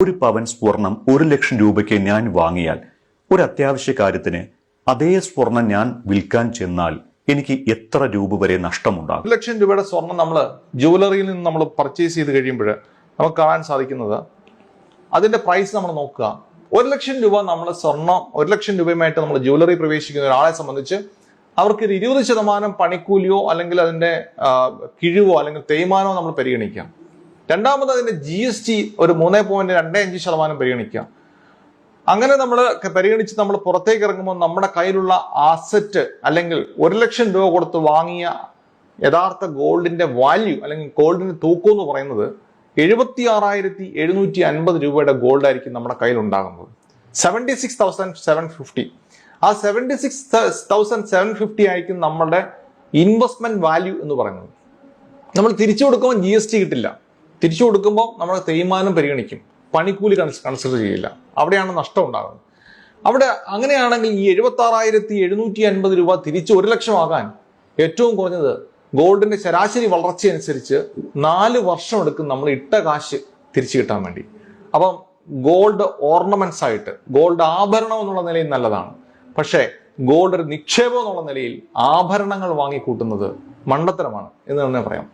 ഒരു പവൻ സ്വർണം 1,00,000 രൂപയ്ക്ക് ഞാൻ വാങ്ങിയാൽ ഒരു അത്യാവശ്യ കാര്യത്തിന് അതേ സ്വർണം ഞാൻ വിൽക്കാൻ ചെന്നാൽ എനിക്ക് എത്ര രൂപ വരെ നഷ്ടമുണ്ടാകും? 1,00,000 രൂപയുടെ സ്വർണം നമ്മൾ ജുവലറിയിൽ നിന്ന് നമ്മൾ പർച്ചേസ് ചെയ്ത് കഴിയുമ്പോൾ നമുക്ക് കാണാൻ സാധിക്കുന്നത് അതിന്റെ പ്രൈസ് നമ്മൾ നോക്കുക. 1,00,000 രൂപ നമ്മൾ സ്വർണം 1,00,000 രൂപയുമായിട്ട് നമ്മൾ ജുവലറി പ്രവേശിക്കുന്ന ഒരാളെ സംബന്ധിച്ച് അവർക്ക് ഒരു 20% പണിക്കൂലിയോ അല്ലെങ്കിൽ അതിന്റെ കിഴിവോ അല്ലെങ്കിൽ തേയ്മാനോ നമ്മൾ പരിഗണിക്കാം. രണ്ടാമത് അതിന്റെ GST ഒരു 3.25% പരിഗണിക്കാം. അങ്ങനെ നമ്മൾ പരിഗണിച്ച് നമ്മൾ പുറത്തേക്ക് ഇറങ്ങുമ്പോൾ നമ്മുടെ കയ്യിലുള്ള ആസെറ്റ് അല്ലെങ്കിൽ 1,00,000 രൂപ കൊടുത്ത് വാങ്ങിയ യഥാർത്ഥ ഗോൾഡിന്റെ വാല്യൂ അല്ലെങ്കിൽ ഗോൾഡിന്റെ തൂക്കം എന്ന് പറയുന്നത് 76,750 രൂപയുടെ ഗോൾഡ് ആയിരിക്കും നമ്മുടെ കയ്യിൽ ഉണ്ടാകുന്നത്. 76,750. ആ 76,750 ആയിരിക്കും നമ്മുടെ ഇൻവെസ്റ്റ്മെന്റ് വാല്യൂ എന്ന് പറയുന്നത്. നമ്മൾ തിരിച്ചു കൊടുക്കുമ്പോൾ GST കിട്ടില്ല. തിരിച്ചു കൊടുക്കുമ്പോൾ നമ്മൾ തേയ്മാനം പരിഗണിക്കും, പണിക്കൂലി കൺസിഡർ ചെയ്യില്ല. അവിടെയാണ് നഷ്ടം ഉണ്ടാകുന്നത്. അവിടെ അങ്ങനെയാണെങ്കിൽ ഈ 76,750 രൂപ തിരിച്ച് 1,00,000 ആകാൻ ഏറ്റവും കുറഞ്ഞത് ഗോൾഡിന്റെ ശരാശരി വളർച്ചയനുസരിച്ച് 4 വർഷം എടുക്കും നമ്മൾ ഇട്ട കാശ് തിരിച്ചു കിട്ടാൻ വേണ്ടി. അപ്പം ഗോൾഡ് ഓർണമെന്റ്സ് ആയിട്ട്, ഗോൾഡ് ആഭരണം എന്നുള്ള നിലയിൽ നല്ലതാണ്. പക്ഷേ ഗോൾഡ് ഒരു നിക്ഷേപം എന്നുള്ള നിലയിൽ ആഭരണങ്ങൾ വാങ്ങിക്കൂട്ടുന്നത് മണ്ടത്തരമാണ് എന്ന് തന്നെ പറയാം.